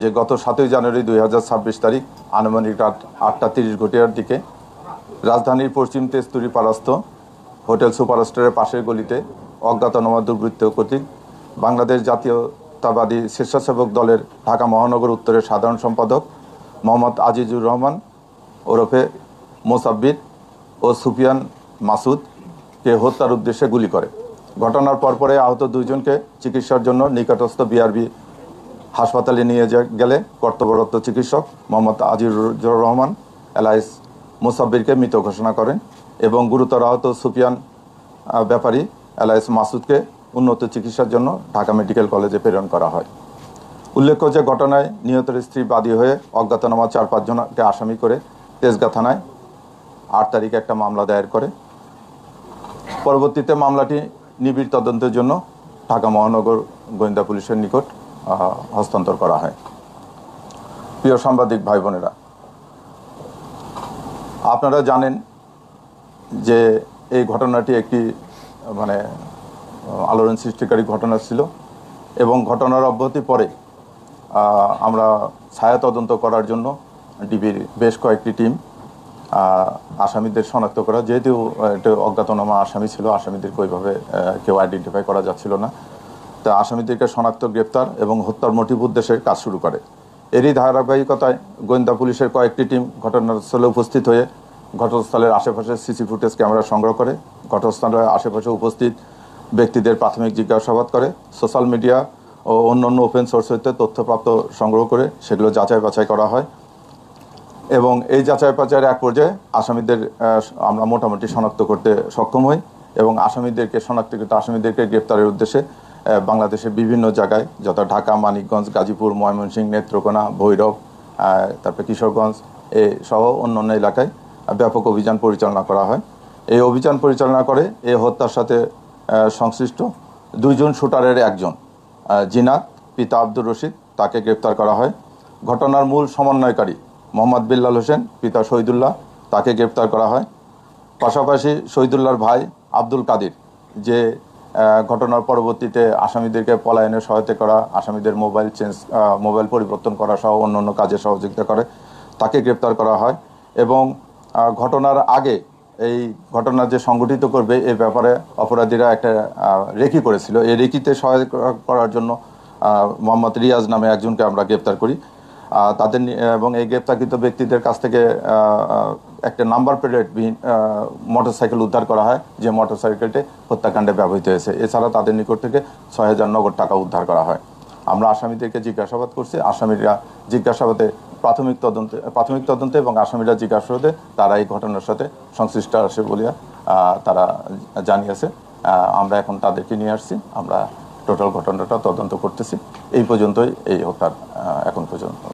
যে গত 7ই জানুয়ারি 2026 তারিখ আনুমানিক রাত 8:30 দিকে রাজধানীর পশ্চিম তেজতুরি পাড়াস্থ হোটেল সুপারস্টারের পাশের গলিতে অজ্ঞাতনামা দুর্বৃত্ত কর্তৃক বাংলাদেশ জাতীয়তাবাদী স্বেচ্ছাসেবক দলের ঢাকা মহানগর উত্তরের সাধারণ সম্পাদক মোহাম্মদ আজিজুর রহমান ওরফে মোসাব্বির ও সুফিয়ান মাসুদকে হত্যার উদ্দেশ্যে গুলি করে। ঘটনার পরপরে আহত দুইজনকে চিকিৎসার জন্য নিকটস্থ বিআরবি হাসপাতালে নিয়ে গেলে কর্তব্যরত চিকিৎসক মোহাম্মদ আজিজুর রহমান এলাইস মোসাব্বিরকে মৃত ঘোষণা করেন এবং গুরুতর আহত সুফিয়ান ব্যাপারী এলাইস মাসুদকে উন্নত চিকিৎসার জন্য ঢাকা মেডিকেল কলেজে প্রেরণ করা হয়। উল্লেখ্য যে ঘটনায় নিহতের স্ত্রী বাদী হয়ে অজ্ঞাতনামা 4-5 জনকে আসামি করে তেজগাঁ থানায় 8 তারিখে একটা মামলা দায়ের করে। পরবর্তীতে মামলাটি নিবিড় তদন্তের জন্য ঢাকা মহানগর গোয়েন্দা পুলিশের নিকট হস্তান্তর করা হয়। প্রিয় সাংবাদিক ভাই বোনেরা, আপনারা জানেন যে এই ঘটনাটি একটি আলোড়ন সৃষ্টিকারী ঘটনা ছিল এবং ঘটনার অব্যাহতি পরে আমরা ছায়া তদন্ত করার জন্য ডিবির বেশ কয়েকটি টিম আসামিদের শনাক্ত করা, যেহেতু এটা অজ্ঞাতনামা আসামি ছিল, আসামিদেরকে ওইভাবে কেউ আইডেন্টিফাই করা যাচ্ছিল না, তা আসামিদেরকে শনাক্ত, গ্রেপ্তার এবং হত্যার মোটিভ উদ্দেশ্যে কাজ শুরু করে। এরই ধারাবাহিকতায় গোয়েন্দা পুলিশের কয়েকটি টিম ঘটনাস্থলে উপস্থিত হয়ে ঘটনাস্থলের আশেপাশে সিসি ফুটেজ ক্যামেরা সংগ্রহ করে, ঘটনাস্থলের আশেপাশে উপস্থিত ব্যক্তিদের প্রাথমিক জিজ্ঞাসাবাদ করে, সোশ্যাল মিডিয়া ও অন্যান্য ওপেন সোর্স হইতে তথ্যপ্রাপ্ত সংগ্রহ করে সেগুলো যাচাই বাছাই করা হয় এবং এই যাচাই বাছাইয়ের এক পর্যায়ে আসামিদের আমরা মোটামুটি শনাক্ত করতে সক্ষম হই এবং শনাক্তকৃত আসামিদেরকে গ্রেপ্তারের উদ্দেশ্যে বাংলাদেশের বিভিন্ন জায়গায়, যথা ঢাকা, মানিকগঞ্জ, গাজীপুর, ময়মনসিংহ, নেত্রকোনা, ভৈরব, তারপরে কিশোরগঞ্জ সহ অন্যান্য এলাকায় ব্যাপক অভিযান পরিচালনা করা হয়। এই অভিযান পরিচালনা করে এই হত্যার সাথে সংশ্লিষ্ট 2 জন শুটারের একজন জিনাত পিতা আব্দুর রশিদ, তাকে গ্রেপ্তার করা হয়। ঘটনার মূল সমন্বয়কারী মোহাম্মদ বিল্লাল হোসেন পিতা শহীদুল্লাহ, তাকে গ্রেপ্তার করা হয়। পাশাপাশি শহীদুল্লাহর ভাই আব্দুল কাদির, যে ঘটনার পরবর্তীতে আসামিদেরকে পলায়নে সহায়তা করা, আসামিদের মোবাইল পরিবর্তন করা সহ অন্যান্য কাজে সহযোগিতা করে, তাকে গ্রেপ্তার করা হয় এবং ঘটনার আগে এই ঘটনা যে সংগঠিত করবে এ ব্যাপারে অপরাধীরা একটা রেকি করেছিল। এই রেকিতে সহায়তা করার জন্য মোহাম্মদ রিয়াজ নামে একজনকে আমরা গ্রেপ্তার করি। তাদের এবং এই গ্রেপ্তারকৃত ব্যক্তিদের কাছ থেকে একটা নাম্বার প্লেটবিহীন মোটরসাইকেল উদ্ধার করা হয়, যে মোটরসাইকেলটি হত্যাকাণ্ডে ব্যবহৃত হয়েছে। এছাড়া তাদের নিকট থেকে 6,000 নগদ টাকা উদ্ধার করা হয়। আমরা আসামিদেরকে জিজ্ঞাসাবাদ করছি। আসামিরা জিজ্ঞাসাবাদে প্রাথমিক তদন্তে এবং আসামিরা জিজ্ঞাসাবাদে তারা এই ঘটনার সাথে সংশ্লিষ্ট আছে বলিয়া তারা জানিয়েছে। আমরা এখন তাদেরকে নিয়ে আসছি, আমরা টোটাল ঘটনাটা তদন্ত করতেছি। এই পর্যন্তই এই হত্যার এখন পর্যন্ত।